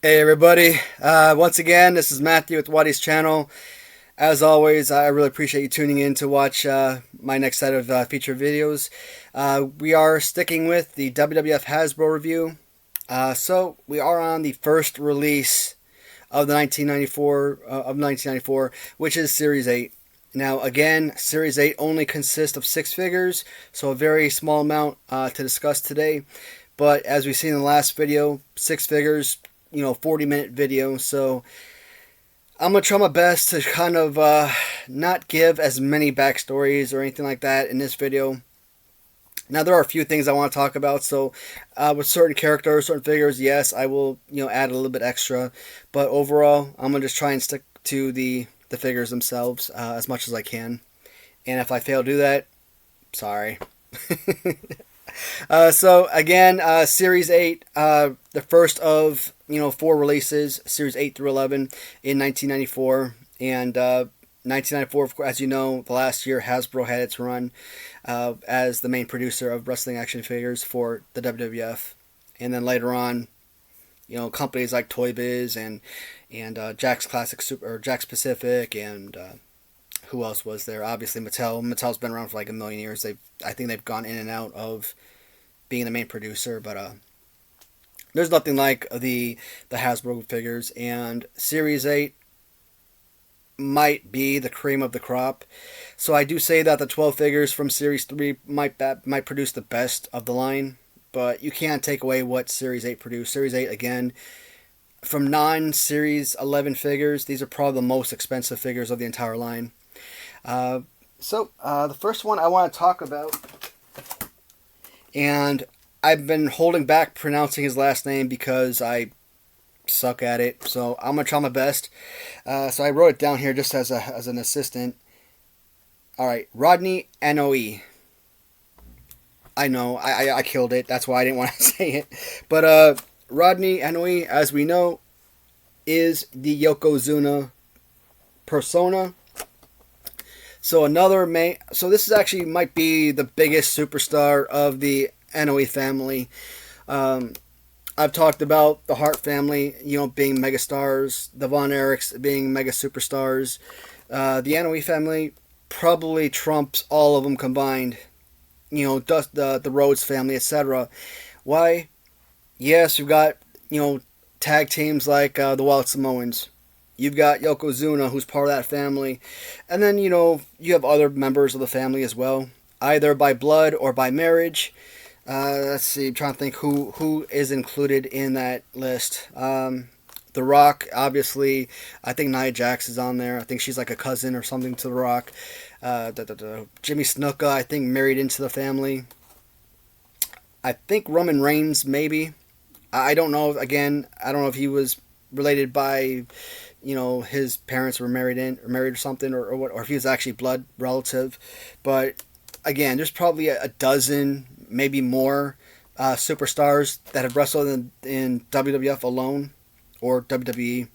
Hey everybody, once again this is Matthew with Watty's channel. As always, I really appreciate you tuning in to watch my next set of feature videos. We are sticking with the WWF Hasbro review. So we are on the first release of the 1994, which is Series 8. Now again, Series 8 only consists of 6 figures, so a very small amount to discuss today. But as we've seen in the last video, 6 figures, 40-minute video, so I'm going to try my best to kind of not give as many backstories or anything like that in this video. Now, there are a few things I want to talk about, so with certain characters, certain figures, yes, I will, add a little bit extra, but overall, I'm going to just try and stick to the figures themselves as much as I can, and if I fail to do that, sorry. So again, Series 8, the first of 4 releases, Series 8 through 11 in 1994, and 1994, as you know, the last year Hasbro had its run as the main producer of wrestling action figures for the WWF, and then later on, companies like Toy Biz and Jakks Classic Super or Jakks Pacific and who else was there? Obviously Mattel. Mattel's been around for like a million years. I think they've gone in and out of being the main producer, but there's nothing like the Hasbro figures, and Series 8 might be the cream of the crop. So I do say that the 12 figures from Series 3 might produce the best of the line, but you can't take away what Series 8 produced. Series 8, again, from non-Series 11 figures, these are probably the most expensive figures of the entire line. So the first one I want to talk about, and I've been holding back pronouncing his last name because I suck at it, so I'm going to try my best. So I wrote it down here just as an assistant. Alright, Rodney Anoa'i. I know, I killed it, that's why I didn't want to say it. But Rodney Anoa'i, as we know, is the Yokozuna persona. So so this is actually might be the biggest superstar of the Anoa'i family. I've talked about the Hart family, being megastars, the Von Erichs being mega superstars. The Anoa'i family probably trumps all of them combined. The Rhodes family, etc. Why? Yes, you've got tag teams like the Wild Samoans. You've got Yokozuna, who's part of that family. And then, you have other members of the family as well, either by blood or by marriage. Let's see, I'm trying to think who is included in that list. The Rock, obviously. I think Nia Jax is on there. I think she's like a cousin or something to The Rock. Jimmy Snuka, I think, married into the family. I think Roman Reigns, maybe. I don't know. Again, I don't know if he was related by, his parents were married or something, or if he was actually blood relative. But again, there's probably a dozen, maybe more, superstars that have wrestled in WWF alone or WWE.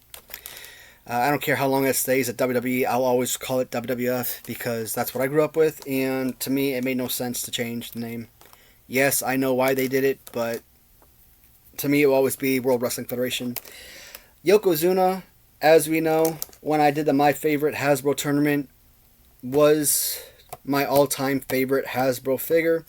I don't care how long it stays at WWE. I'll always call it WWF because that's what I grew up with, and to me, it made no sense to change the name. Yes, I know why they did it, but to me, it will always be World Wrestling Federation. Yokozuna, as we know, when I did the My Favorite Hasbro tournament, was my all-time favorite Hasbro figure.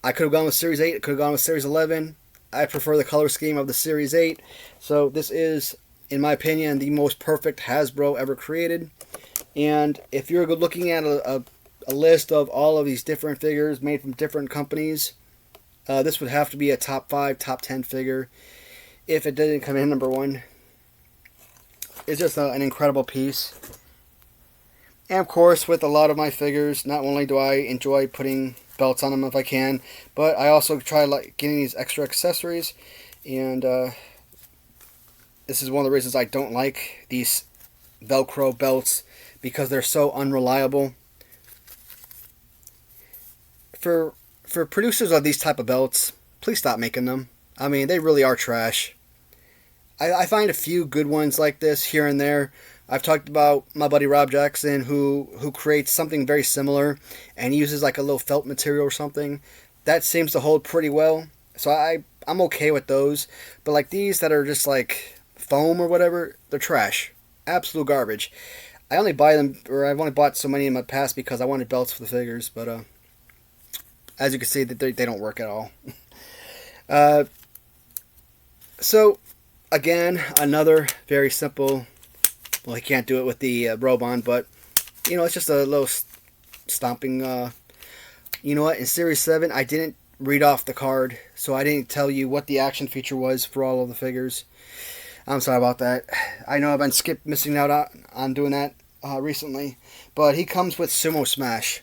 I could have gone with Series 8, I could have gone with Series 11. I prefer the color scheme of the Series 8. So this is, in my opinion, the most perfect Hasbro ever created. And if you're looking at a list of all of these different figures made from different companies, this would have to be a top 5, top 10 figure if it didn't come in number 1. It's just an incredible piece. And of course, with a lot of my figures, not only do I enjoy putting belts on them if I can, but I also try getting these extra accessories. And this is one of the reasons I don't like these Velcro belts, because they're so unreliable. For producers of these type of belts, please stop making them. I mean, they really are trash. I find a few good ones like this here and there. I've talked about my buddy Rob Jackson, who creates something very similar and uses like a little felt material or something. That seems to hold pretty well. So I'm okay with those. But like these that are just like foam or whatever, they're trash. Absolute garbage. I only buy them, or I've only bought so many in my past because I wanted belts for the figures, but as you can see, they don't work at all. So, again, another very simple, well, he can't do it with the robe on, but, it's just a little stomping, you know what, in Series 7, I didn't read off the card, so I didn't tell you what the action feature was for all of the figures. I'm sorry about that. I know I've been missing out on doing that recently, but he comes with Sumo Smash.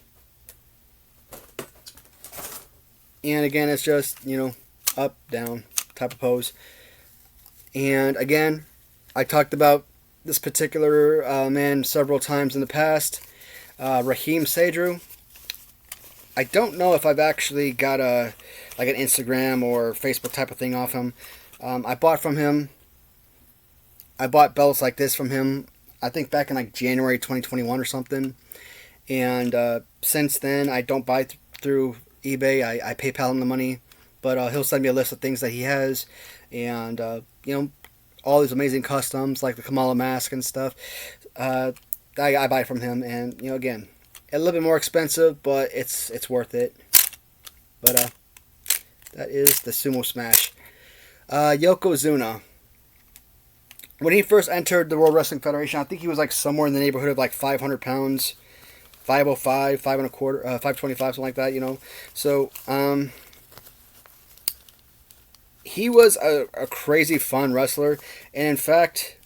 And again, it's just, up, down type of pose. And again, I talked about this particular man several times in the past. Raheem Sadru. I don't know if I've actually got an Instagram or Facebook type of thing off him. I bought from him. I bought belts like this from him, I think back in January 2021 or something. And since then, I don't buy through eBay. I PayPal him the money, but he'll send me a list of things that he has, and all these amazing customs like the Kamala mask and stuff. I buy from him, and again, a little bit more expensive, but it's worth it. But that is the Sumo Smash. Yokozuna. When he first entered the World Wrestling Federation, I think he was somewhere in the neighborhood of 500 pounds. 505, 5 1/4, 525, something like that, So, he was a crazy fun wrestler. And in fact,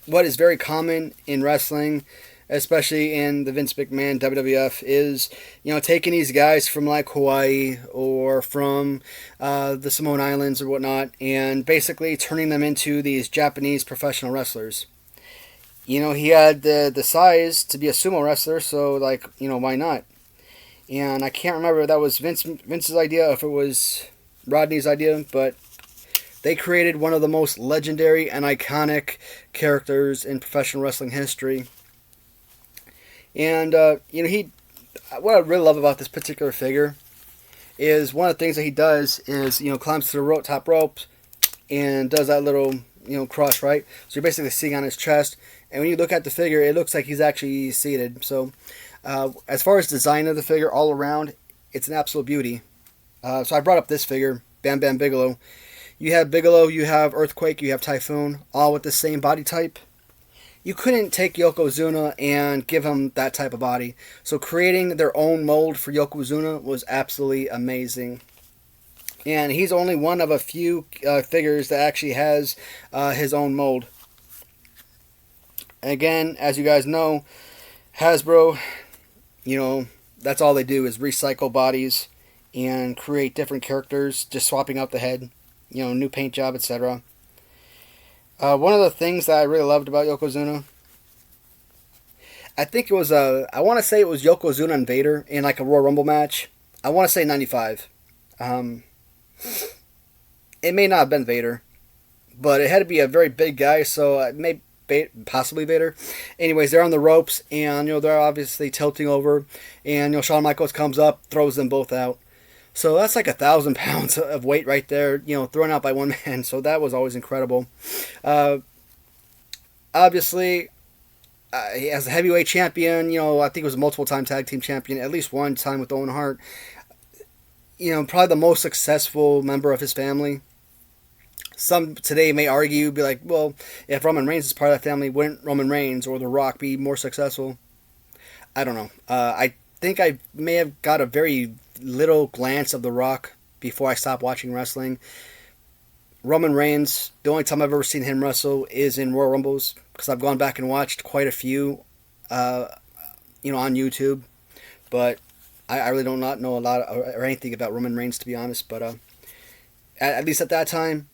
what is very common in wrestling, especially in the Vince McMahon WWF, is, taking these guys from Hawaii or from the Samoan Islands or whatnot, and basically turning them into these Japanese professional wrestlers. He had the size to be a sumo wrestler, so, why not? And I can't remember if that was Vince's idea or if it was Rodney's idea, but they created one of the most legendary and iconic characters in professional wrestling history. And, what I really love about this particular figure is one of the things that he does is, climbs to the top rope and does that little, crush, right? So you're basically sitting on his chest. And when you look at the figure, it looks like he's actually seated. So, as far as design of the figure all around, it's an absolute beauty. So I brought up this figure, Bam Bam Bigelow. You have Bigelow, you have Earthquake, you have Typhoon, all with the same body type. You couldn't take Yokozuna and give him that type of body. So creating their own mold for Yokozuna was absolutely amazing. And he's only one of a few figures that actually has his own mold. Again, as you guys know, Hasbro, that's all they do is recycle bodies and create different characters, just swapping out the head, new paint job, etc. One of the things that I really loved about Yokozuna, I think it was, I want to say it was Yokozuna and Vader in a Royal Rumble match. I want to say 95. It may not have been Vader, but it had to be a very big guy, so it may possibly Vader. Anyways, they're on the ropes, and they're obviously tilting over, and Shawn Michaels comes up, throws them both out. So that's 1,000 pounds of weight right there, thrown out by one man. So that was always incredible. Obviously, as a heavyweight champion, I think it was a multiple-time tag team champion, at least one time with Owen Hart. Probably the most successful member of his family. Some today may argue, be like, well, if Roman Reigns is part of that family, wouldn't Roman Reigns or The Rock be more successful? I don't know. I think I may have got a very little glance of The Rock before I stopped watching wrestling. Roman Reigns, the only time I've ever seen him wrestle is in Royal Rumbles, because I've gone back and watched quite a few, on YouTube. But I really do not know a lot or anything about Roman Reigns, to be honest. But at least at that time,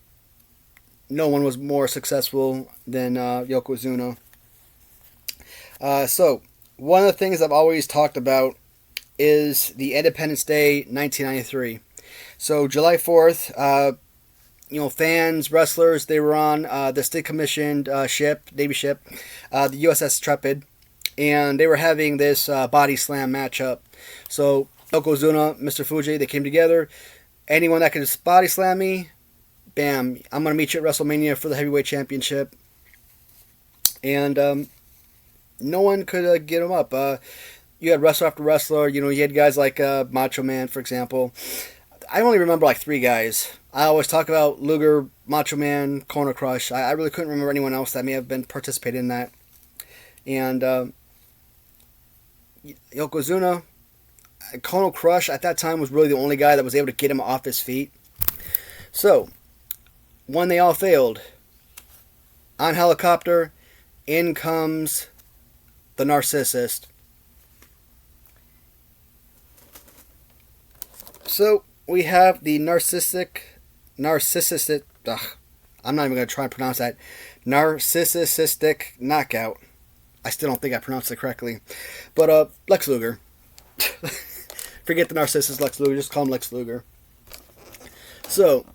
no one was more successful than Yokozuna. So, one of the things I've always talked about is the Independence Day 1993. So, July 4th, fans, wrestlers, they were on this decommissioned Navy ship, the USS Intrepid, and they were having this body slam matchup. So, Yokozuna, Mr. Fuji, they came together. Anyone that could just body slam me, bam, I'm going to meet you at WrestleMania for the heavyweight championship. And no one could get him up. You had wrestler after wrestler. You had guys like Macho Man, for example. I only remember like 3 guys. I always talk about Luger, Macho Man, Corner Crush. I really couldn't remember anyone else that may have been participating in that. And Yokozuna, Corner Crush at that time was really the only guy that was able to get him off his feet. So, when they all failed, on helicopter, in comes the narcissist. So, we have the narcissistic, I'm not even going to try and pronounce that, narcissistic knockout. I still don't think I pronounced it correctly. But, Lex Luger. Forget the narcissist Lex Luger, just call him Lex Luger. So,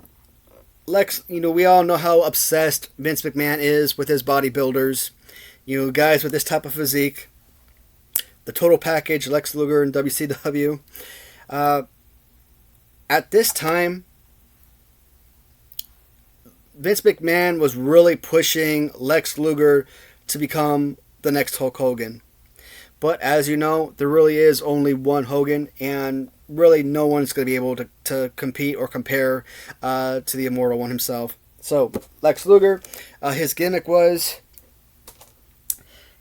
Lex, we all know how obsessed Vince McMahon is with his bodybuilders. Guys with this type of physique. The total package, Lex Luger in WCW. At this time, Vince McMahon was really pushing Lex Luger to become the next Hulk Hogan. But as you know, there really is only one Hogan, and really no one's going to be able to compete or compare to the Immortal One himself. So, Lex Luger, his gimmick was,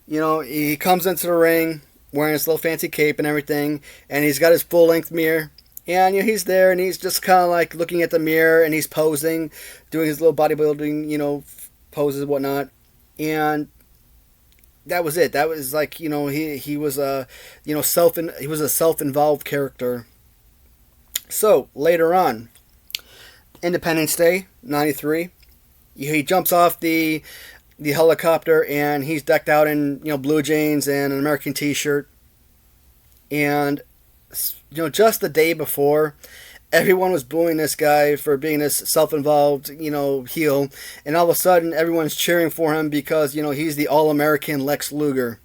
he comes into the ring wearing his little fancy cape and everything, and he's got his full-length mirror. And he's there, and he's just kind of like looking at the mirror, and he's posing, doing his little bodybuilding, poses and whatnot. And that was it. That was like, he was a, he was a self-involved character. So later on, Independence Day '93, he jumps off the helicopter, and he's decked out in blue jeans and an American T-shirt, and just the day before, everyone was booing this guy for being this self-involved, heel. And all of a sudden, everyone's cheering for him because, he's the all-American Lex Luger.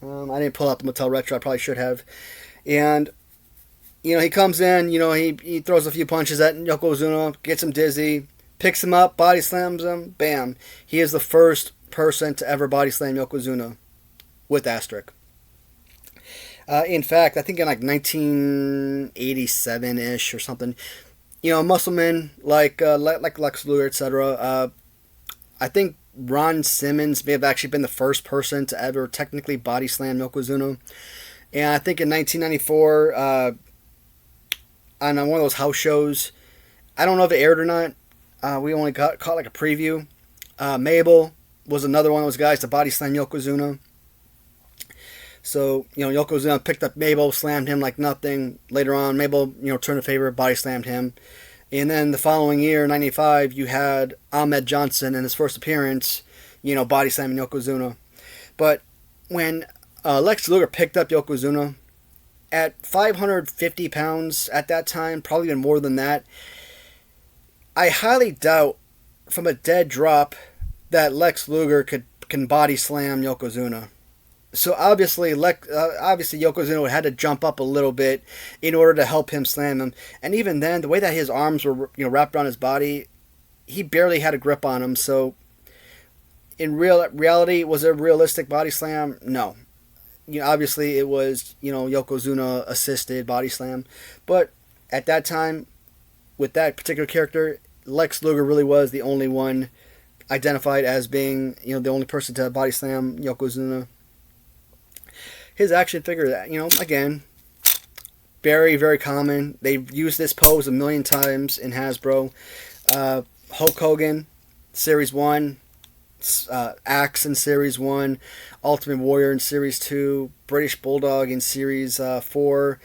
I didn't pull out the Mattel Retro. I probably should have. And, he comes in, he throws a few punches at Yokozuna, gets him dizzy, picks him up, body slams him, bam. He is the first person to ever body slam Yokozuna with asterisk. In fact, I think in like 1987-ish or something, musclemen like Lex Luger, etc. I think Ron Simmons may have actually been the first person to ever technically body slam Yokozuna. And I think in 1994, on one of those house shows, I don't know if it aired or not. We only caught like a preview. Mabel was another one of those guys to body slam Yokozuna. So, Yokozuna picked up Mabel, slammed him like nothing. Later on, Mabel, turned a favor, body slammed him. And then the following year, 95, you had Ahmed Johnson in his first appearance, body slamming Yokozuna. But when Lex Luger picked up Yokozuna, at 550 pounds at that time, probably even more than that, I highly doubt from a dead drop that Lex Luger can body slam Yokozuna. So obviously Yokozuna had to jump up a little bit in order to help him slam him. And even then, the way that his arms were wrapped around his body, he barely had a grip on him. So in reality, was it a realistic body slam? No. Obviously it was Yokozuna assisted body slam. But at that time, with that particular character, Lex Luger really was the only one identified as being the only person to body slam Yokozuna. His action figure, again, very, very common. They've used this pose a million times in Hasbro. Hulk Hogan, Series 1. Axe in Series 1. Ultimate Warrior in Series 2. British Bulldog in Series 4.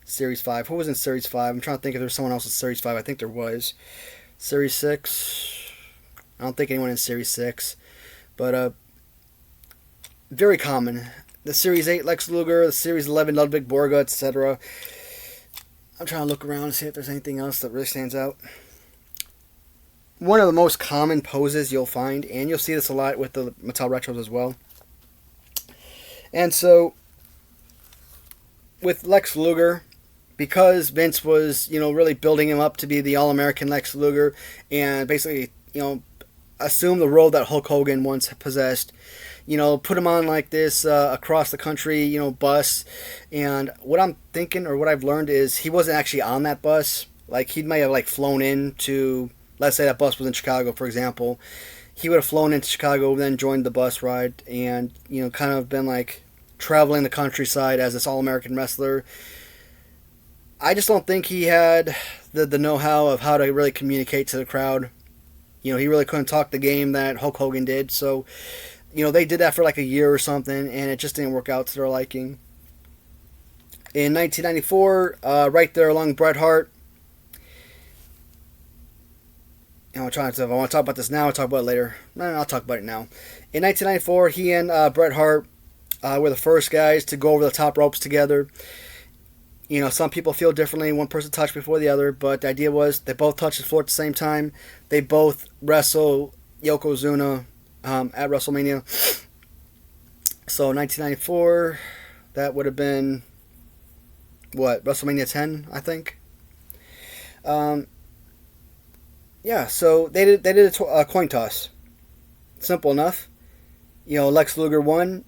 Series 5. Who was in Series 5? I'm trying to think if there's someone else in Series 5. I think there was. Series 6. I don't think anyone in Series 6. But, very common. The Series 8 Lex Luger, the Series 11 Ludwig Borga, etc. I'm trying to look around and see if there's anything else that really stands out. One of the most common poses you'll find, and you'll see this a lot with the Mattel Retros as well. And so, with Lex Luger, because Vince was, really building him up to be the All-American Lex Luger and basically, assume the role that Hulk Hogan once possessed. Put him on like this across the country, bus. And what I'm thinking, or what I've learned, is he wasn't actually on that bus. Like, he might have like flown into, let's say that bus was in Chicago, for example. He would have flown into Chicago, then joined the bus ride, and kind of been like traveling the countryside as this All-American wrestler. I just don't think he had the know-how of how to really communicate to the crowd. He really couldn't talk the game that Hulk Hogan did. So, they did that for like a year or something, and it just didn't work out to their liking. In 1994, right there along Bret Hart. If I want to talk about this now, I'll talk about it later. No, I'll talk about it now. In 1994, he and Bret Hart were the first guys to go over the top ropes together. Some people feel differently. One person touched before the other, but the idea was they both touched the floor at the same time. They both wrestle Yokozuna at WrestleMania. So 1994, that would have been, WrestleMania 10, I think. Yeah, so they did a coin toss. Simple enough. Lex Luger won,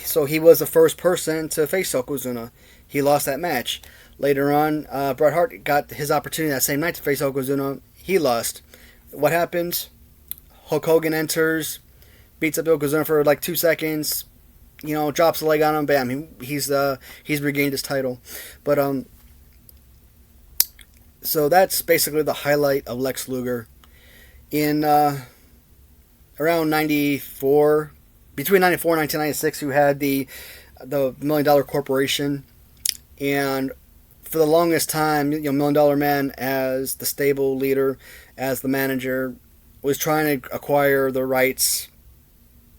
so he was the first person to face Yokozuna. He lost that match. Later on, Bret Hart got his opportunity that same night to face Yokozuna. He lost. What happens? Hulk Hogan enters, beats up Yokozuna for like 2 seconds, drops a leg on him, bam, he's regained his title. But so that's basically the highlight of Lex Luger. In around 94, between 94 and 1996, you had the $1 Million Corporation, and for the longest time, $1 Million Man, as the stable leader, as the manager, was trying to acquire the rights,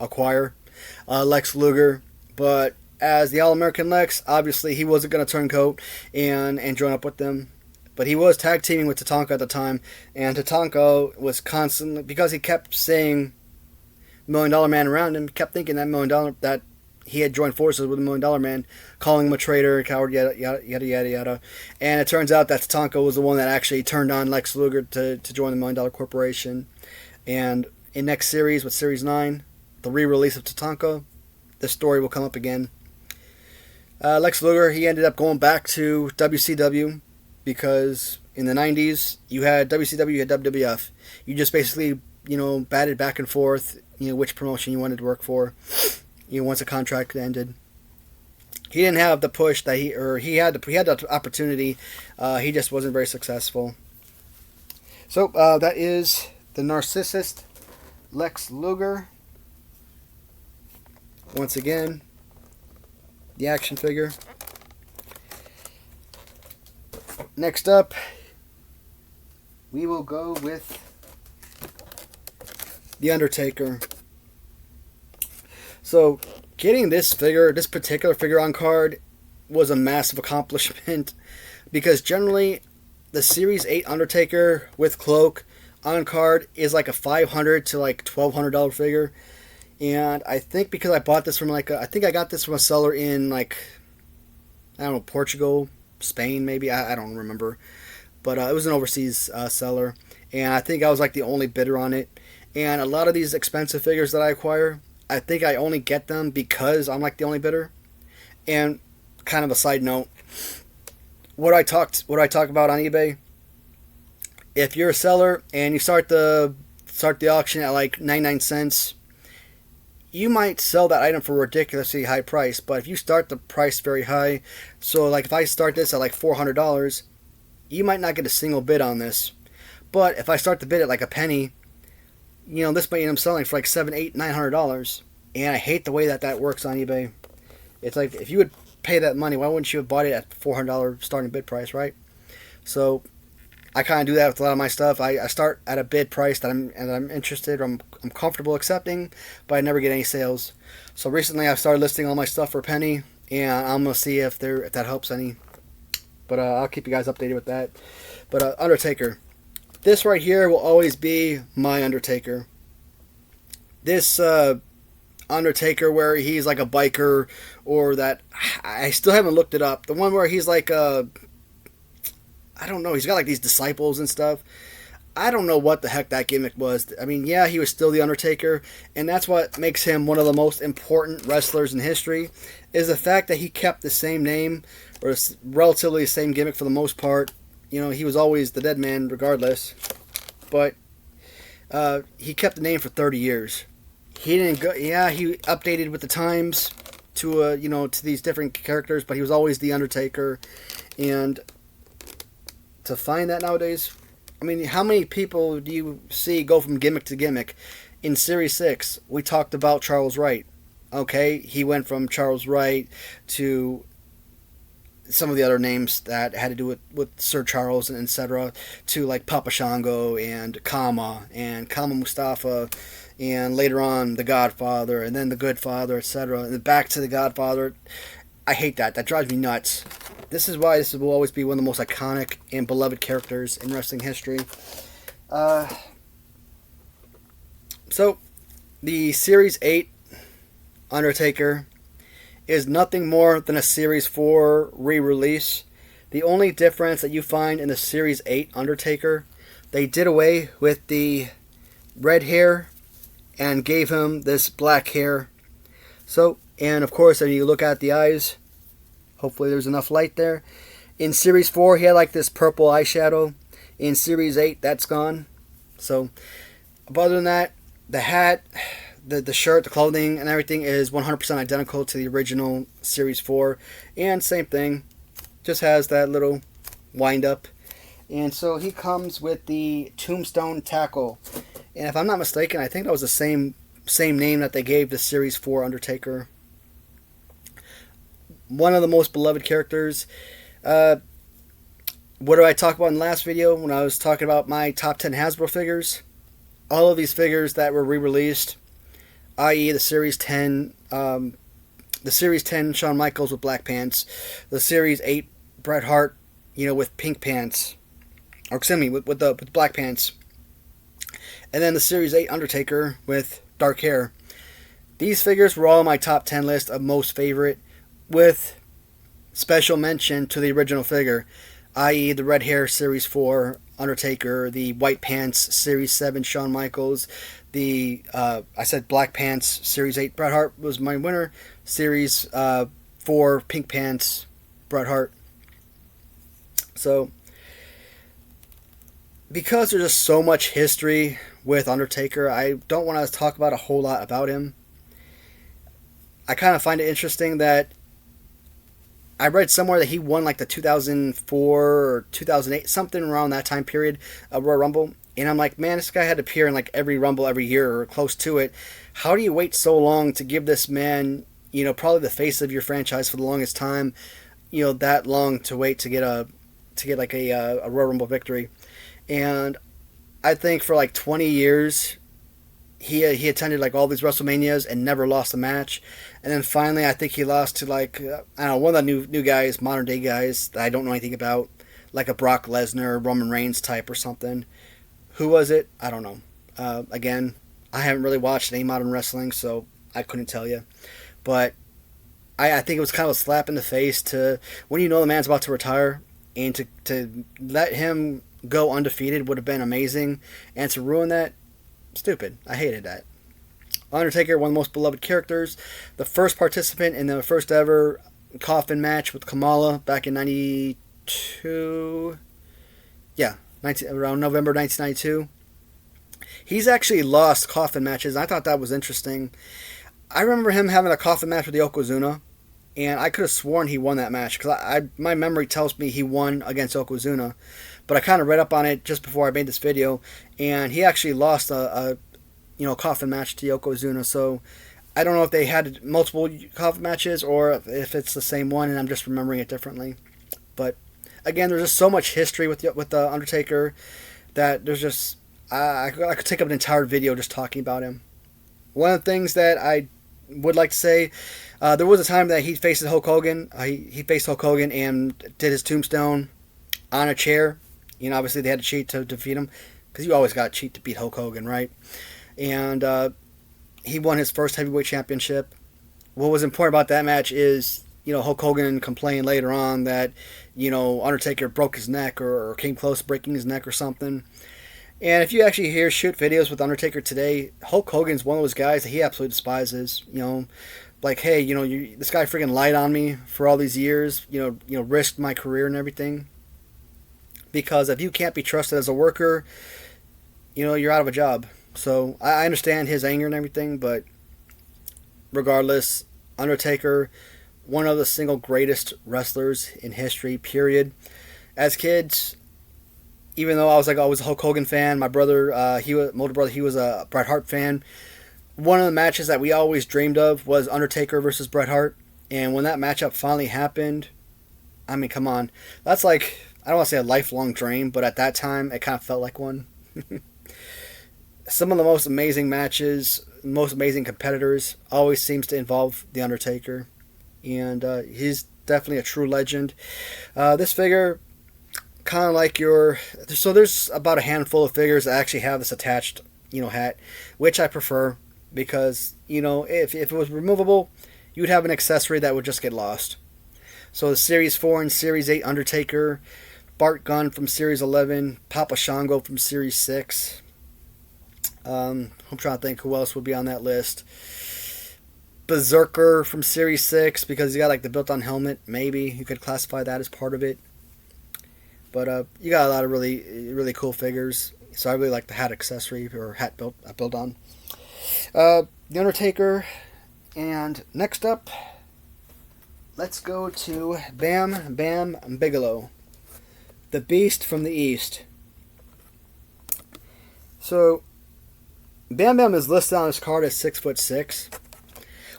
Lex Luger, but as the All-American Lex, obviously he wasn't going to turncoat and join up with them. But he was tag teaming with Tatanka at the time, and Tatanka was constantly, because he kept saying $1 Million Man around him, kept thinking that he had joined forces with $1 Million Man, calling him a traitor, a coward, yada yada yada yada. And it turns out that Tatanka was the one that actually turned on Lex Luger to join the $1 Million Corporation. And in next series, with Series 9, the re-release of Tatanka, this story will come up again. Lex Luger, he ended up going back to WCW, because in the 90s, you had WCW, you had WWF. You just basically, batted back and forth, which promotion you wanted to work for, once a contract ended. He didn't have the push that he had the opportunity. He just wasn't very successful. So that is the narcissist Lex Luger. Once again, the action figure. Next up, we will go with the Undertaker. So, getting this particular figure on card, was a massive accomplishment, because generally, the Series 8 Undertaker with Cloak on card is like a $500 to like $1,200 figure. And I think because I bought this from I think I got this from a seller in Portugal, Spain maybe, I don't remember, but it was an overseas seller, and I think I was like the only bidder on it. And a lot of these expensive figures that I acquire, I think I only get them because I'm like the only bidder. And kind of a side note, what I talk about on eBay, if you're a seller and you start the auction at like 99 cents, you might sell that item for a ridiculously high price. But if you start the price very high, so like if I start this at like $400, you might not get a single bid on this. But if I start the bid at like a penny, this might end up selling for like $700, $800, $900. And I hate the way that works on eBay. It's like, if you would pay that money, why wouldn't you have bought it at $400 starting bid price, right? So I kind of do that with a lot of my stuff. I start at a bid price that I'm interested, or I'm comfortable accepting, but I never get any sales. So recently I've started listing all my stuff for a penny, and I'm gonna see if that helps any. But I'll keep you guys updated with that. But Undertaker, this right here will always be my Undertaker. This Undertaker where he's like a biker, or that, I still haven't looked it up. The one where he's like I don't know. He's got like these disciples and stuff. I don't know what the heck that gimmick was. I mean, yeah, he was still the Undertaker, and that's what makes him one of the most important wrestlers in history, is the fact that he kept the same name, or relatively the same gimmick for the most part. You know, he was always the dead man regardless, but he kept the name for 30 years. He didn't go, yeah, he updated with the times to, to these different characters, but he was always the Undertaker, and to find that nowadays, I mean, how many people do you see go from gimmick to gimmick? In Series 6, we talked about Charles Wright. Okay, he went from Charles Wright to some of the other names that had to do with Sir Charles and etc. to like Papa Shango and Kama Mustafa, and later on The Godfather, and then The Good Father, etc. And then back to The Godfather. I hate that. That drives me nuts. This is why this will always be one of the most iconic and beloved characters in wrestling history. So, the Series 8 Undertaker is nothing more than a Series 4 re-release. The only difference that you find in the Series 8 Undertaker, they did away with the red hair and gave him this black hair. So, and of course, if you look at the eyes, hopefully there's enough light there. In Series 4, he had like this purple eyeshadow. In Series 8, that's gone. So, but other than that, the hat, the shirt, the clothing, and everything is 100% identical to the original Series 4. And same thing, just has that little wind up. And so he comes with the Tombstone Tackle. And if I'm not mistaken, I think that was the same name that they gave the Series 4 Undertaker. One of the most beloved characters. What did I talk about in the last video when I was talking about my top 10 Hasbro figures? All of these figures that were re-released, i.e. the Series 10, Shawn Michaels with black pants, the Series 8 Bret Hart, with pink pants, or excuse me, with black pants, and then the Series 8 Undertaker with dark hair. These figures were all on my top 10 list of most favorite, with special mention to the original figure, i.e. the red hair Series 4 Undertaker, the white pants Series 7 Shawn Michaels, the I said black pants Series 8 Bret Hart was my winner, Series 4 pink pants Bret Hart. So, because there's just so much history with Undertaker, I don't want to talk about a whole lot about him. I kind of find it interesting that I read somewhere that he won like the 2004 or 2008, something around that time period of Royal Rumble. And I'm like, man, this guy had to appear in like every Rumble every year or close to it. How do you wait so long to give this man, probably the face of your franchise for the longest time, that long to wait to get a Royal Rumble victory? And I think for like 20 years, he attended like all these WrestleManias and never lost a match. And then finally, I think he lost to like, I don't know, one of the new guys, modern day guys that I don't know anything about, like a Brock Lesnar, Roman Reigns type or something. Who was it? I don't know. Again, I haven't really watched any modern wrestling, so I couldn't tell you. But I think it was kind of a slap in the face to, when the man's about to retire, and to let him go undefeated would have been amazing. And to ruin that, stupid. I hated that. Undertaker, one of the most beloved characters, the first participant in the first ever coffin match with Kamala back in 92. Yeah, around November 1992. He's actually lost coffin matches. I thought that was interesting. I remember him having a coffin match with Yokozuna, and I could have sworn he won that match because my memory tells me he won against Yokozuna. But I kind of read up on it just before I made this video, and he actually lost a coffin match to Yokozuna. So I don't know if they had multiple coffin matches or if it's the same one and I'm just remembering it differently. But again, there's just so much history with the Undertaker that there's just I could take up an entire video just talking about him. One of the things that I would like to say, there was a time that he faced Hulk Hogan. He faced Hulk Hogan and did his tombstone on a chair. Obviously they had to cheat to defeat him, because you always got to cheat to beat Hulk Hogan, right? And he won his first heavyweight championship. What was important about that match is, Hulk Hogan complained later on that, Undertaker broke his neck or came close to breaking his neck or something. And if you actually hear shoot videos with Undertaker today, Hulk Hogan's one of those guys that he absolutely despises. Like, hey, this guy freaking lied on me for all these years. Risked my career and everything. Because if you can't be trusted as a worker, you're out of a job. So I understand his anger and everything, but regardless, Undertaker, one of the single greatest wrestlers in history, period. As kids, even though I was always a Hulk Hogan fan, my brother, older brother, he was a Bret Hart fan. One of the matches that we always dreamed of was Undertaker versus Bret Hart. And when that matchup finally happened, I mean, come on. That's like, I don't want to say a lifelong dream, but at that time, it kind of felt like one. Some of the most amazing matches, most amazing competitors always seems to involve The Undertaker. And he's definitely a true legend. This figure, kind of like so there's about a handful of figures that actually have this attached, hat, which I prefer. Because, if it was removable, you would have an accessory that would just get lost. So the Series 4 and Series 8 Undertaker, Bart Gunn from Series 11, Papa Shango from Series 6. I'm trying to think who else would be on that list. Berserker from Series 6, because he's got the built-on helmet. Maybe you could classify that as part of it. But you got a lot of really, really cool figures. So I really like the hat accessory, or hat built on. The Undertaker, and next up, let's go to Bam Bam Bigelow, the Beast from the East. So, Bam Bam is listed on his card as 6'6".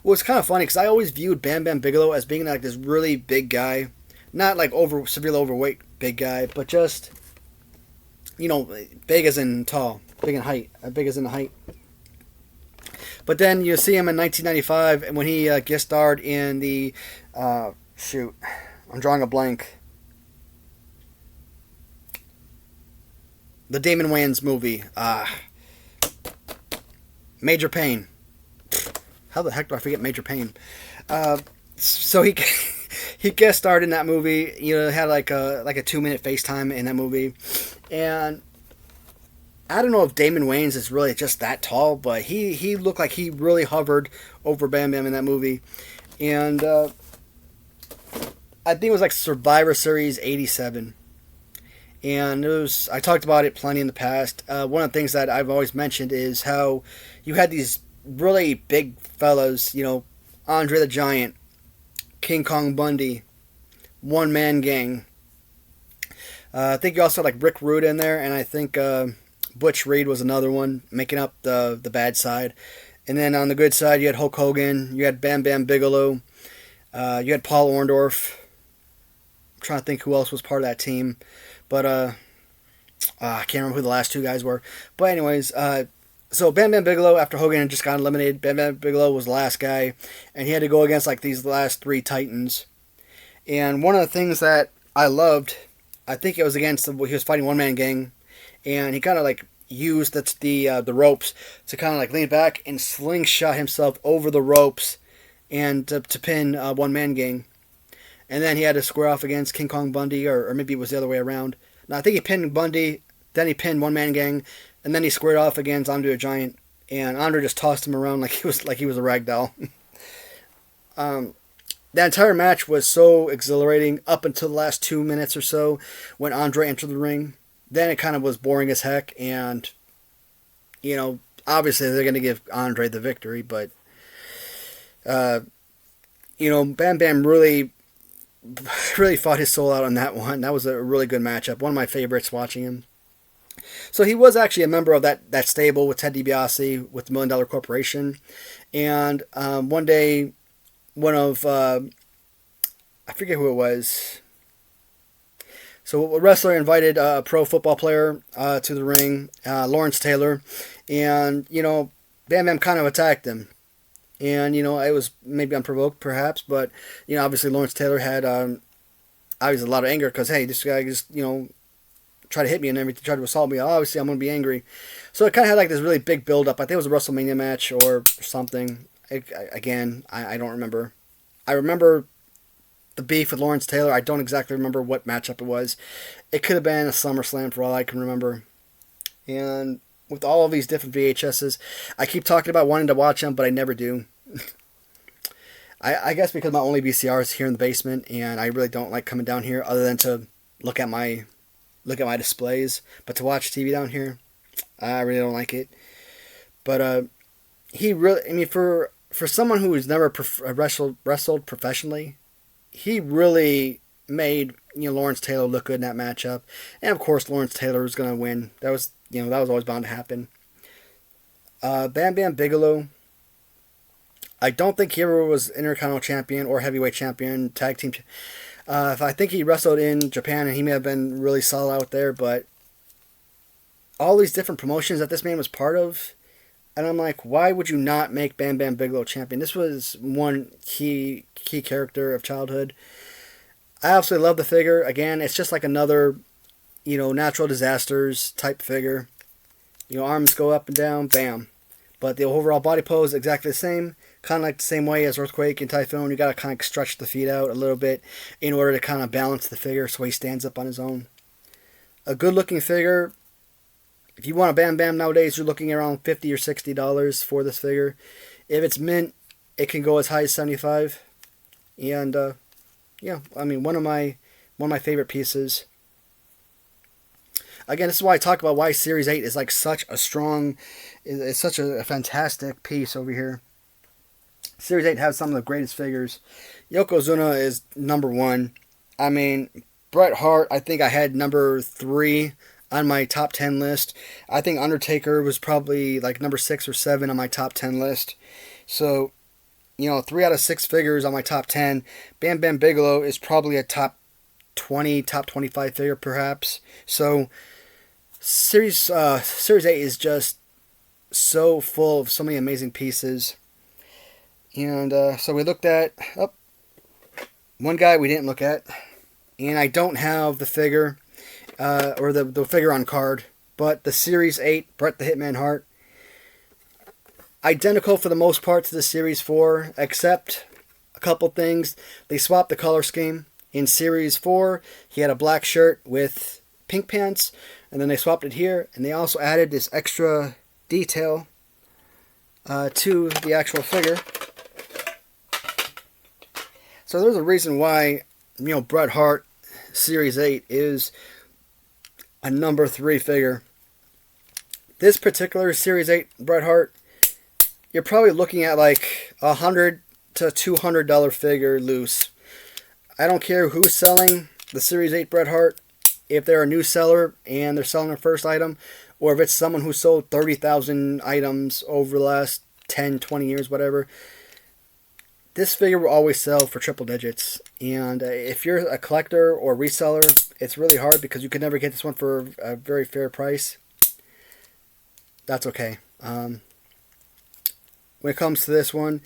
Well, it's kind of funny because I always viewed Bam Bam Bigelow as being this really big guy, not severely overweight big guy, but just big as in tall, big in height, big as in height. But then you see him in 1995, and when he guest starred in the, I'm drawing a blank. The Damon Wayans movie, Major Payne. How the heck do I forget Major Payne? So he guest starred in that movie. Had like a 2-minute FaceTime in that movie, and I don't know if Damon Wayans is really just that tall, but he looked like he really hovered over Bam Bam in that movie. And I think it was Survivor Series 87. And I talked about it plenty in the past. One of the things that I've always mentioned is how you had these really big fellas, Andre the Giant, King Kong Bundy, One Man Gang. I think you also had Rick Rude in there, and I think Butch Reed was another one, making up the bad side. And then on the good side, you had Hulk Hogan, you had Bam Bam Bigelow, you had Paul Orndorff. I'm trying to think who else was part of that team. But I can't remember who the last two guys were. But anyways, so Bam Bam Bigelow, after Hogan had just got eliminated, Bam Bam Bigelow was the last guy. And he had to go against these last three Titans. And one of the things that I loved, I think it was against, he was fighting One Man Gang. And he kind of used the ropes to kind of lean back and slingshot himself over the ropes and to pin One Man Gang. And then he had to square off against King Kong Bundy, or maybe it was the other way around. No, I think he pinned Bundy, then he pinned One Man Gang, and then he squared off against Andre the Giant. And Andre just tossed him around like he was a rag doll. That entire match was so exhilarating up until the last 2 minutes or so when Andre entered the ring. Then it kind of was boring as heck, and obviously they're going to give Andre the victory, but Bam Bam really fought his soul out on that one. That was a really good matchup. One of my favorites watching him. So he was actually a member of that stable with Ted DiBiase with the $1 Million Corporation. And one day, one of, I forget who it was. So a wrestler invited a pro football player to the ring, Lawrence Taylor. And, Bam Bam kind of attacked him. And, it was maybe unprovoked, perhaps. But, obviously Lawrence Taylor had obviously a lot of anger because, hey, this guy just, tried to hit me and everything, tried to assault me. Obviously, I'm going to be angry. So it kind of had this really big build-up. I think it was a WrestleMania match or something. I don't remember. I remember the beef with Lawrence Taylor. I don't exactly remember what matchup it was. It could have been a SummerSlam for all I can remember. And with all of these different VHSs, I keep talking about wanting to watch them, but I never do. I guess because my only VCR is here in the basement, and I really don't like coming down here other than to look at my displays. But to watch TV down here, I really don't like it. But he really, I mean, for someone who has never wrestled professionally, he really made Lawrence Taylor look good in that matchup. And of course, Lawrence Taylor was going to win. That was always bound to happen. Bam Bam Bigelow, I don't think he ever was Intercontinental Champion or Heavyweight Champion, Tag Team. I think he wrestled in Japan, and he may have been really solid out there, but all these different promotions that this man was part of, and I'm like, why would you not make Bam Bam Bigelow champion? This was one key character of childhood. I absolutely love the figure. Again, it's just like another, natural disasters type figure. Arms go up and down, bam. But the overall body pose is exactly the same. Kind of like the same way as Earthquake and Typhoon. You got to kind of stretch the feet out a little bit in order to kind of balance the figure so he stands up on his own. A good looking figure. If you want a Bam Bam nowadays, you're looking around $50 or $60 for this figure. If it's mint, it can go as high as $75. And yeah, I mean, one of my favorite pieces. Again, this is why I talk about why Series 8 is like such a fantastic piece over here. Series 8 has some of the greatest figures. Yokozuna is number 1. I mean, Bret Hart, I think I had number 3 on my top 10 list. I think Undertaker was probably like number 6 or 7 on my top 10 list. So, 3 out of 6 figures on my top 10. Bam Bam Bigelow is probably a top 20, top 25 figure perhaps. So, Series 8 is just so full of so many amazing pieces. And so we looked at one guy we didn't look at. And I don't have the figure, or the figure on card, but the Series 8 Bret the Hitman Hart. Identical for the most part to the Series 4, except a couple things. They swapped the color scheme. In Series 4, he had a black shirt with pink pants, and then they swapped it here, and they also added this extra detail to the actual figure. So there's a reason why, Bret Hart Series 8 is a number 3 figure. This particular Series 8 Bret Hart, you're probably looking at like $100 to $200 figure loose. I don't care who's selling the Series 8 Bret Hart, if they're a new seller and they're selling their first item, or if it's someone who sold 30,000 items over the last 10, 20 years, whatever. This figure will always sell for triple digits. And if you're a collector or reseller, it's really hard because you could never get this one for a very fair price. That's okay. When it comes to this one,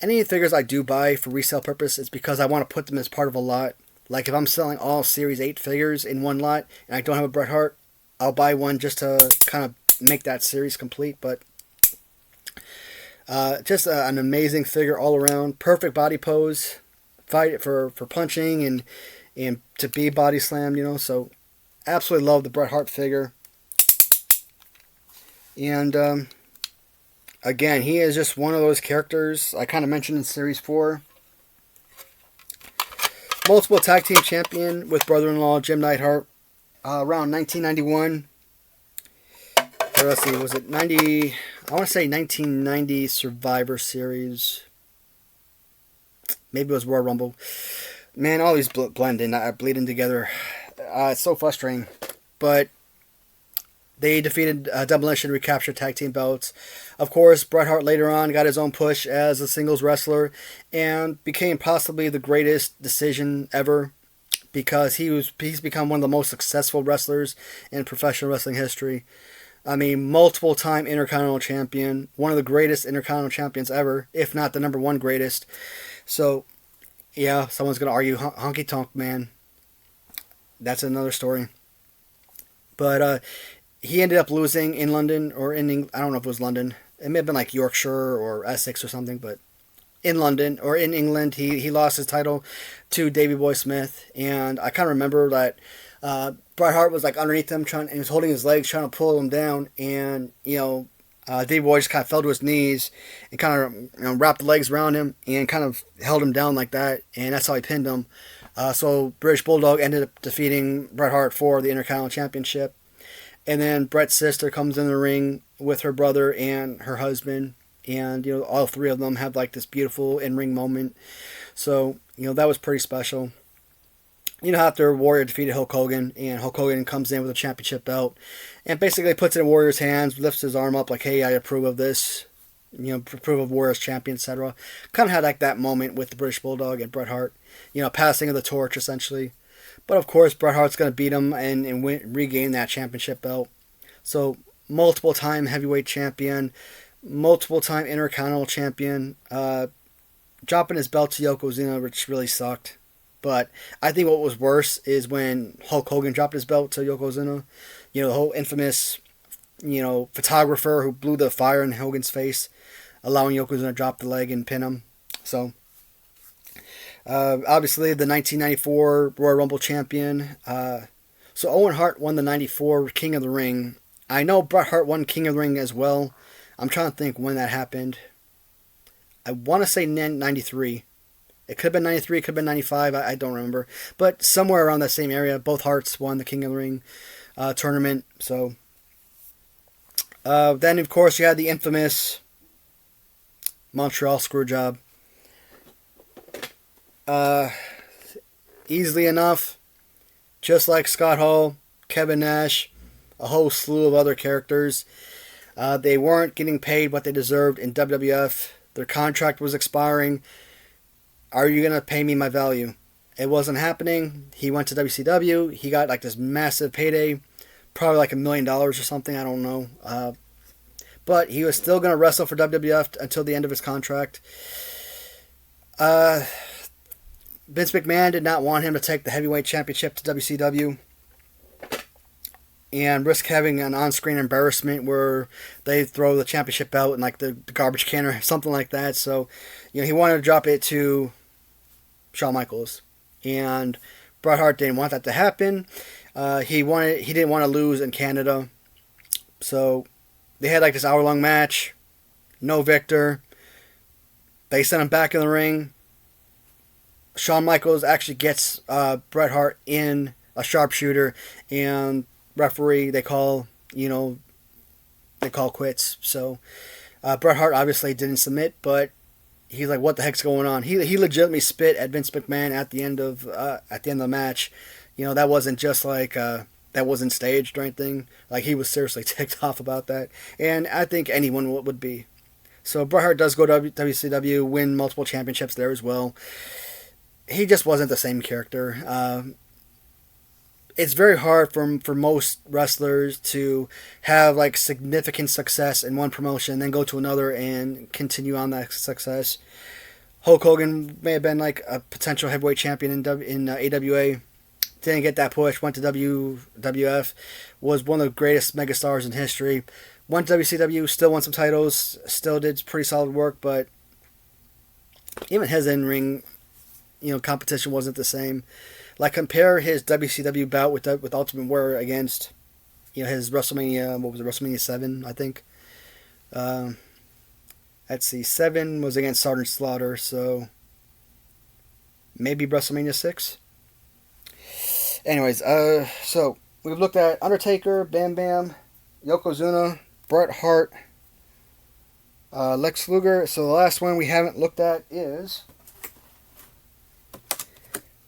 any figures I do buy for resale purpose, it's because I want to put them as part of a lot. Like if I'm selling all Series 8 figures in one lot and I don't have a Bret Hart, I'll buy one just to kind of make that series complete. But just an amazing figure all around. Perfect body pose. Fight for punching and to be body slammed, So absolutely love the Bret Hart figure. And again, he is just one of those characters I kind of mentioned in Series 4. Multiple tag team champion with brother-in-law Jim Neidhart around 1991. Or let's see, was it 90? I want to say 1990 Survivor Series. Maybe it was Royal Rumble. Man, all these blend in, bleeding together. It's so frustrating. But they defeated Demolition, recaptured tag team belts. Of course, Bret Hart later on got his own push as a singles wrestler and became possibly the greatest decision ever because he's become one of the most successful wrestlers in professional wrestling history. I mean, multiple time Intercontinental Champion, one of the greatest Intercontinental Champions ever, if not the number 1 greatest. So, yeah, someone's going to argue Honky Tonk Man. That's another story. But he ended up losing in London, or I don't know if it was London. It may have been like Yorkshire or Essex or something, but in London or in England. He lost his title to Davey Boy Smith, and I kind of remember that Bret Hart was like underneath him, and he was holding his legs, trying to pull him down, and Davey Boy just kind of fell to his knees and kind of wrapped the legs around him and kind of held him down like that, and that's how he pinned him. So British Bulldog ended up defeating Bret Hart for the Intercontinental Championship. And then Bret's sister comes in the ring with her brother and her husband. And, all three of them have like this beautiful in-ring moment. So, that was pretty special. After Warrior defeated Hulk Hogan, and Hulk Hogan comes in with a championship belt and basically puts it in Warrior's hands, lifts his arm up like, hey, I approve of this, approve of Warrior's champion, etc. Kind of had like that moment with the British Bulldog and Bret Hart, passing of the torch essentially. But of course, Bret Hart's going to beat him and regain that championship belt. So, multiple time heavyweight champion, multiple time Intercontinental champion, dropping his belt to Yokozuna, which really sucked. But I think what was worse is when Hulk Hogan dropped his belt to Yokozuna. The whole infamous, photographer who blew the fire in Hogan's face, allowing Yokozuna to drop the leg and pin him. So, obviously, the 1994 Royal Rumble champion. So Owen Hart won the 94 King of the Ring. I know Bret Hart won King of the Ring as well. I'm trying to think when that happened. I want to say 93. It could have been 93, it could have been 95, I don't remember. But somewhere around that same area, both Harts won the King of the Ring tournament. So, then, of course, you had the infamous Montreal Screwjob. Easily enough, just like Scott Hall, Kevin Nash, a whole slew of other characters, they weren't getting paid what they deserved in WWF. Their contract was expiring. Are you going to pay me my value? It wasn't happening. He went to WCW. He got like this massive payday, probably like $1 million or something. I don't know. But he was still going to wrestle for WWF until the end of his contract. Vince McMahon did not want him to take the heavyweight championship to WCW and risk having an on-screen embarrassment where they throw the championship belt in like the garbage can or something like that. So, he wanted to drop it to Shawn Michaels, and Bret Hart didn't want that to happen. He didn't want to lose in Canada, so they had like this hour-long match. No victor. They sent him back in the ring. Shawn Michaels actually gets Bret Hart in a sharpshooter, and referee they call quits. So Bret Hart obviously didn't submit, but he's like, what the heck's going on? He legitimately spit at Vince McMahon at the end of the match. That wasn't just like that wasn't staged or anything. Like, he was seriously ticked off about that, and I think anyone would be. So Bret Hart does go to WCW, win multiple championships there as well. He just wasn't the same character. It's very hard for most wrestlers to have like significant success in one promotion, then go to another and continue on that success. Hulk Hogan may have been like a potential heavyweight champion in AWA. Didn't get that push. Went to WWF. Was one of the greatest megastars in history. Went to WCW. Still won some titles. Still did pretty solid work. But even his in-ring, competition wasn't the same. Like, compare his WCW bout with Ultimate Warrior against, his WrestleMania, WrestleMania 7, I think. Let's see, 7 was against Sergeant Slaughter, so maybe WrestleMania 6. Anyways, so we've looked at Undertaker, Bam Bam, Yokozuna, Bret Hart, Lex Luger. So the last one we haven't looked at is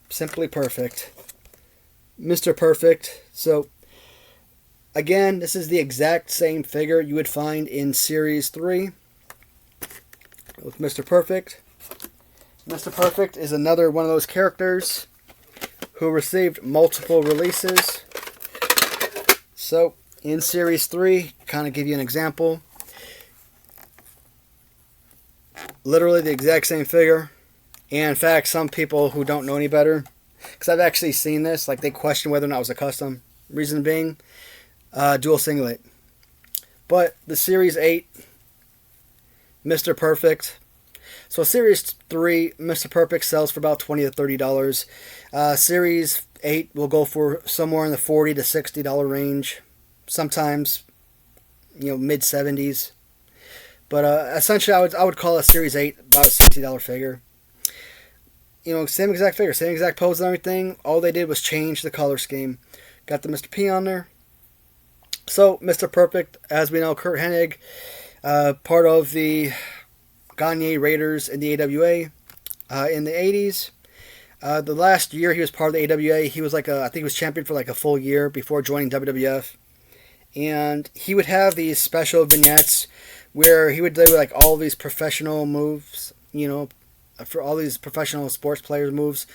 Simply Perfect. Mr. Perfect. So, again, this is the exact same figure you would find in Series 3 with Mr. Perfect. Mr. Perfect is another one of those characters who received multiple releases. So, in Series 3, kind of give you an example. Literally the exact same figure. And in fact, some people who don't know any better, because I've actually seen this, like, they question whether or not it was a custom. Reason being, dual singlet. But the Series 8, Mr. Perfect, So Series 3, Mr. Perfect sells for about $20 to $30. Series 8 will go for somewhere in the $40 to $60 range. Sometimes, mid 70s. But essentially, I would call a Series 8 about a $60 figure. Same exact figure, same exact pose and everything. All they did was change the color scheme. Got the Mr. P on there. So, Mr. Perfect, as we know, Curt Hennig, part of the Gagne Raiders in the AWA in the 80s. The last year he was part of the AWA, he was I think he was champion for a full year before joining WWF. And he would have these special vignettes where he would do all these professional moves, for all these professional sports players moves.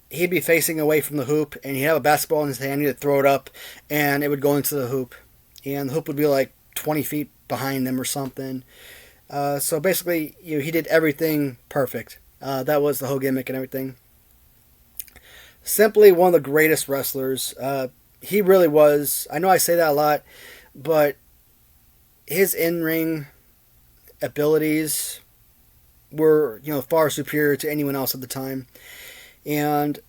He'd be facing away from the hoop, and he'd have a basketball in his hand, he'd throw it up, and it would go into the hoop. And the hoop would be 20 feet behind them or something. So basically, he did everything perfect. That was the whole gimmick and everything. Simply one of the greatest wrestlers. He really was. I know I say that a lot, but his in-ring abilities were, far superior to anyone else at the time. And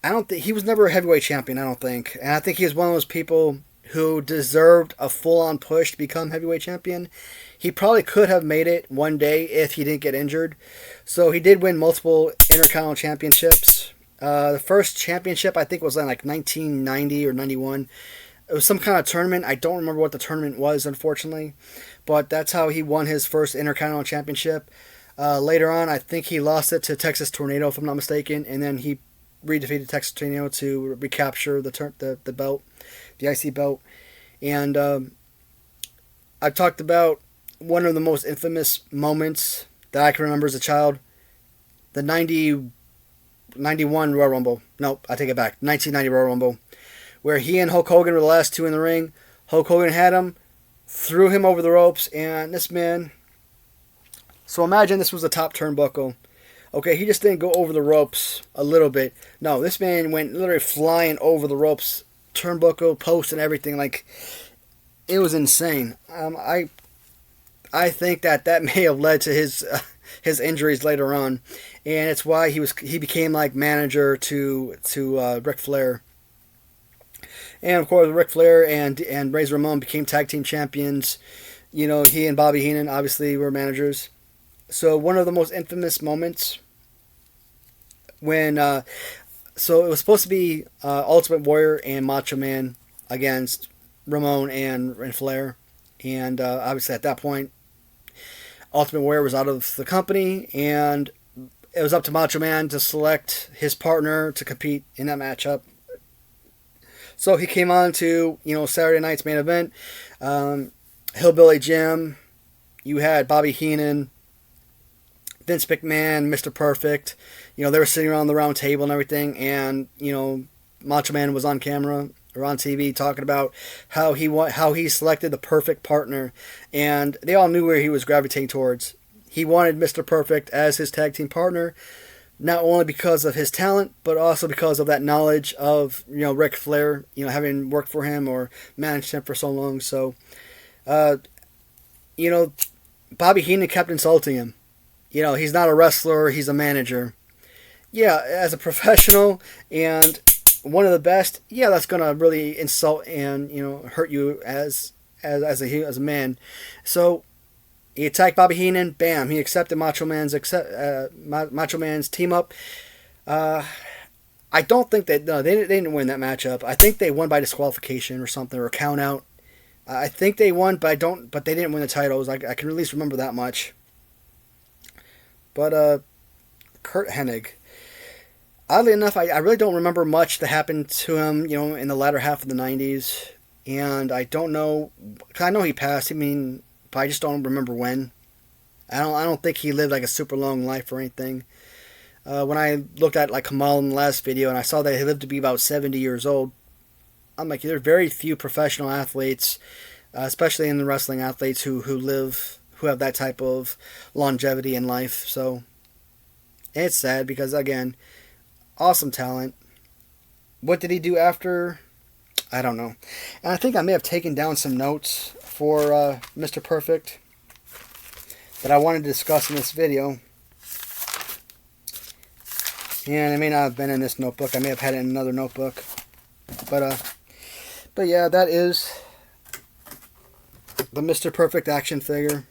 I don't think he was never a heavyweight champion, I don't think. And I think he was one of those people who deserved a full-on push to become heavyweight champion. He probably could have made it one day if he didn't get injured. So he did win multiple Intercontinental Championships. The first championship, I think, was in 1990 or 91. It was some kind of tournament. I don't remember what the tournament was, unfortunately. But that's how he won his first Intercontinental Championship. Later on, I think he lost it to Texas Tornado, if I'm not mistaken. And then he redefeated Texas Tornado to recapture the belt, the IC belt. And I've talked about one of the most infamous moments that I can remember as a child. The 91 Royal Rumble. Nope, I take it back. 1990 Royal Rumble. Where he and Hulk Hogan were the last two in the ring. Hulk Hogan had him, threw him over the ropes, and this man... So imagine this was the top turnbuckle. Okay, he just didn't go over the ropes a little bit. No, this man went literally flying over the ropes, turnbuckle, post, and everything. It was insane. I think that may have led to his injuries later on, and it's why he became manager to Ric Flair. And of course, Ric Flair and Razor Ramon became tag team champions. He and Bobby Heenan obviously were managers. So one of the most infamous moments when so it was supposed to be Ultimate Warrior and Macho Man against Ramon and Flair, and obviously at that point, Ultimate Warrior was out of the company, and it was up to Macho Man to select his partner to compete in that matchup. So he came on to, Saturday night's main event. Hillbilly Jim. You had Bobby Heenan, Vince McMahon, Mr. Perfect. They were sitting around the round table and everything. And, Macho Man was on camera or on TV talking about how he selected the perfect partner. And they all knew where he was gravitating towards. He wanted Mr. Perfect as his tag team partner. Not only because of his talent, but also because of that knowledge of, Ric Flair, having worked for him or managed him for so long. So, Bobby Heenan kept insulting him. He's not a wrestler, he's a manager. Yeah, as a professional and one of the best, yeah, that's going to really insult and, hurt you as a man. So, he attacked Bobby Heenan. Bam! He accepted Macho Man's team up. I don't think they didn't win that matchup. I think they won by disqualification or something, or count out. I think they won, but they didn't win the titles. I can at least remember that much. But Curt Hennig, oddly enough, I really don't remember much that happened to him, in the latter half of the '90s, and I don't know. I know he passed. But I just don't remember when. I don't think he lived a super long life or anything. When I looked at Kamal in the last video and I saw that he lived to be about 70 years old, I'm there are very few professional athletes, especially in the wrestling athletes who have that type of longevity in life. So it's sad because, again, awesome talent. What did he do after? I don't know. And I think I may have taken down some notes for Mr. Perfect that I wanted to discuss in this video. And it may not have been in this notebook. I may have had it in another notebook. But yeah, that is the Mr. Perfect action figure.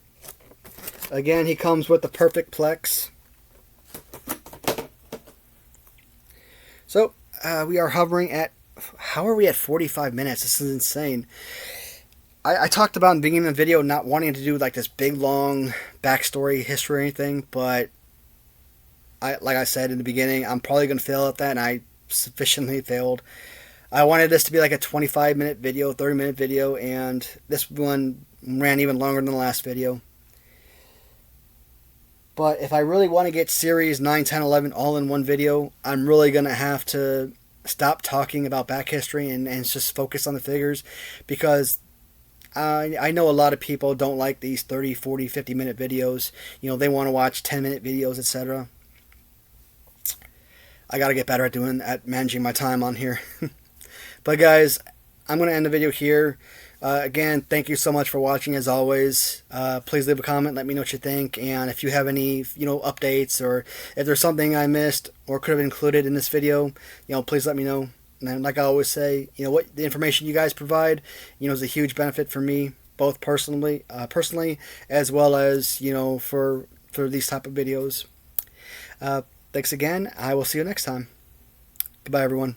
Again, he comes with the Perfect Plex. So, we are hovering at... How are we at 45 minutes? This is insane. I talked about in the beginning of the video not wanting to do like this big, long backstory, history or anything, but like I said in the beginning, I'm probably going to fail at that, and I sufficiently failed. I wanted this to be like a 25-minute video, 30-minute video, and this one ran even longer than the last video. But if I really want to get series 9, 10, 11 all in one video, I'm really going to have to stop talking about back history and just focus on the figures, because I know a lot of people don't like these 30, 40, 50-minute videos. You know, they want to watch 10-minute videos, etc. I got to get better at managing my time on here. But guys, I'm going to end the video here. Again, thank you so much for watching as always. Please leave a comment, let me know what you think, and if you have any, updates, or if there's something I missed or could have included in this video, please let me know. And like I always say, what the information you guys provide, is a huge benefit for me, both personally, as well as, for these type of videos. Thanks again. I will see you next time. Goodbye, everyone.